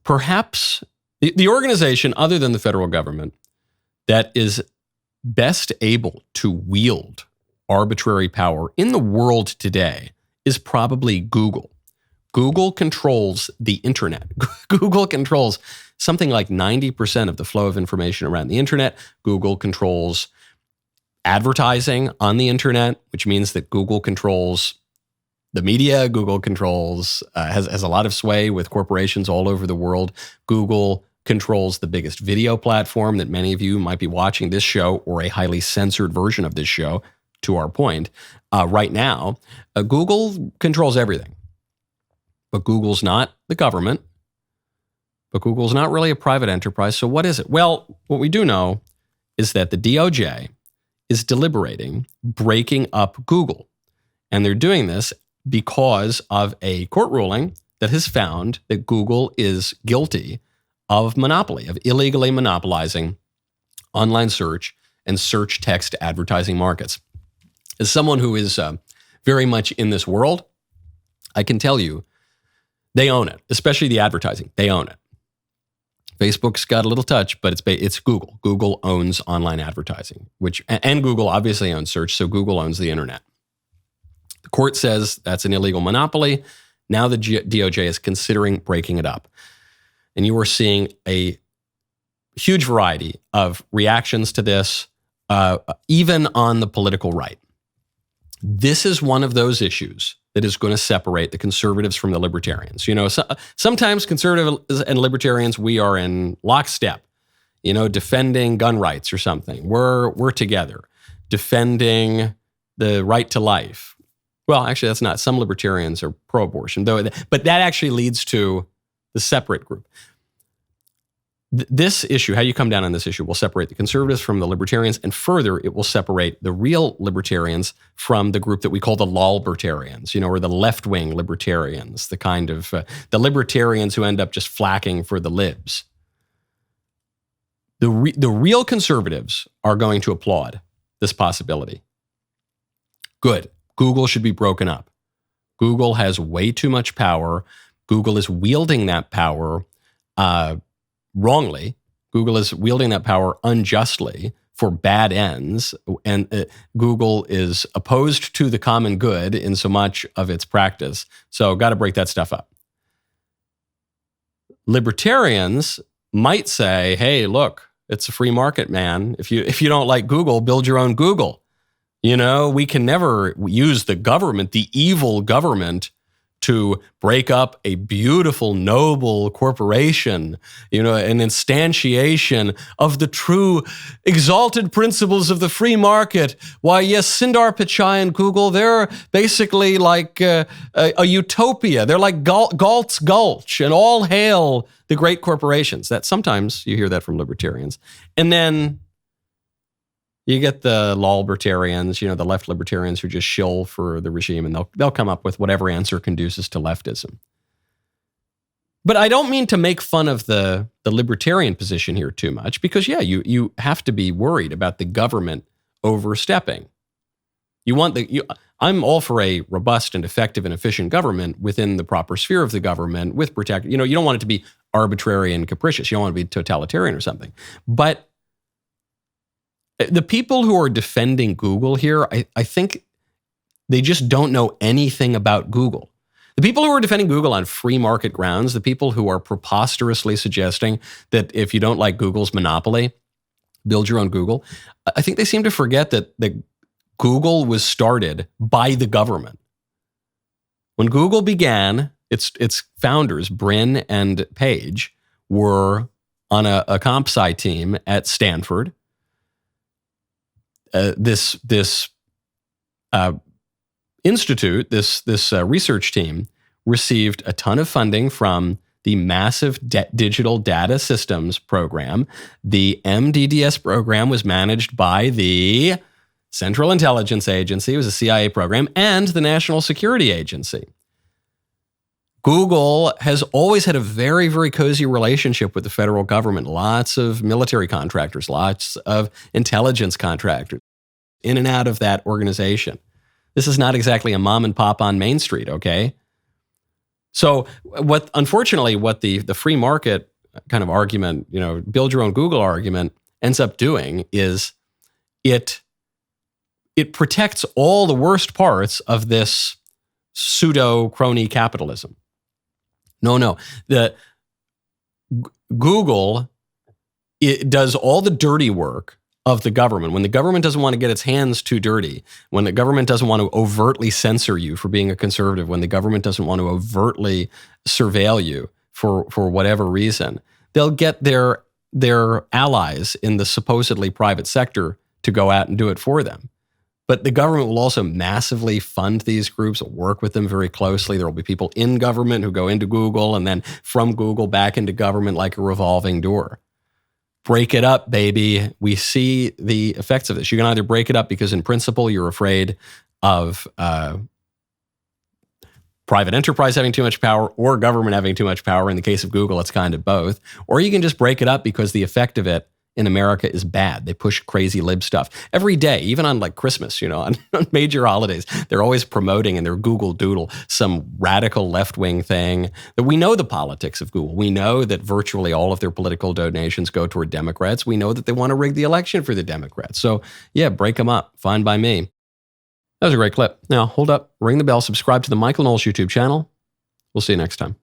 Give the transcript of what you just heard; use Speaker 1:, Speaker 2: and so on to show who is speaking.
Speaker 1: perhaps the organization other than the federal government that is best able to wield arbitrary power in the world today is probably Google. Google controls the internet. Google controls something like 90% of the flow of information around the internet. Google controls advertising on the internet, which means that Google controls the media. Google controls, has a lot of sway with corporations all over the world. Google controls the biggest video platform that many of you might be watching this show or a highly censored version of this show, to our point. Right now, Google controls everything. But Google's not the government. But Google's not really a private enterprise. So what is it? Well, what we do know is that the DOJ is deliberating breaking up Google. And they're doing this because of a court ruling that has found that Google is guilty of monopoly, of illegally monopolizing online search and search text advertising markets. As someone who is very much in this world, I can tell you they own it, especially the advertising. They own it. Facebook's got a little touch, but it's Google. Google owns online advertising, and Google obviously owns search, so Google owns the internet. The court says that's an illegal monopoly. Now the DOJ is considering breaking it up. And you are seeing a huge variety of reactions to this, even on the political right. This is one of those issues that is going to separate the conservatives from the libertarians. You know, sometimes conservatives and libertarians, we are in lockstep, defending gun rights or something. We're together, defending the right to life. Well, actually, that's not. Some libertarians are pro-abortion, but that actually leads to the separate group. This issue, how you come down on this issue, will separate the conservatives from the libertarians, and further, it will separate the real libertarians from the group that we call the lawlbertarians, or the left-wing libertarians, the kind of the libertarians who end up just flacking for the libs. The real conservatives are going to applaud this possibility. Good. Google should be broken up. Google has way too much power. Google is wielding that power wrongly. Google is wielding that power unjustly for bad ends, and Google is opposed to the common good in so much of its practice. So got to break that stuff up. Libertarians might say, hey, look, it's a free market, man. If you don't like Google, build your own Google. We can never use the government, the evil government, to break up a beautiful, noble corporation, an instantiation of the true exalted principles of the free market. Why, yes, Sundar Pichai and Google, they're basically like a utopia. They're like Galt's Gulch, and all hail the great corporations. That sometimes you hear that from libertarians. And then you get the lawlbertarians, the left libertarians who just shill for the regime, and they'll come up with whatever answer conduces to leftism. But I don't mean to make fun of the libertarian position here too much, because you have to be worried about the government overstepping. I'm all for a robust and effective and efficient government within the proper sphere of the government with protect. You don't want it to be arbitrary and capricious. You don't want it to be totalitarian or something. But the people who are defending Google here, I think they just don't know anything about Google. The people who are defending Google on free market grounds, the people who are preposterously suggesting that if you don't like Google's monopoly, build your own Google, I think they seem to forget that Google was started by the government. When Google began, its founders, Brin and Page, were on a comp sci team at Stanford. This institute, this research team, received a ton of funding from the massive Digital Data Systems program. The MDDS program was managed by the Central Intelligence Agency, it was a CIA program, and the National Security Agency. Google has always had a very, very cozy relationship with the federal government. Lots of military contractors, lots of intelligence contractors in and out of that organization. This is not exactly a mom and pop on Main Street, okay? So unfortunately, what the free market kind of argument, build your own Google argument ends up doing is it protects all the worst parts of this pseudo crony capitalism. No, Google, it does all the dirty work of the government. When the government doesn't want to get its hands too dirty, when the government doesn't want to overtly censor you for being a conservative, when the government doesn't want to overtly surveil you for whatever reason, they'll get their allies in the supposedly private sector to go out and do it for them. But the government will also massively fund these groups, work with them very closely. There will be people in government who go into Google and then from Google back into government like a revolving door. Break it up, baby. We see the effects of this. You can either break it up because in principle you're afraid of private enterprise having too much power or government having too much power. In the case of Google, it's kind of both. Or you can just break it up because the effect of it in America is bad. They push crazy lib stuff every day, even on like Christmas, on major holidays. They're always promoting in their Google Doodle some radical left-wing thing. That we know the politics of Google. We know that virtually all of their political donations go toward Democrats. We know that they want to rig the election for the Democrats. So yeah, break them up. Fine by me. That was a great clip. Now hold up, ring the bell, subscribe to the Michael Knowles YouTube channel. We'll see you next time.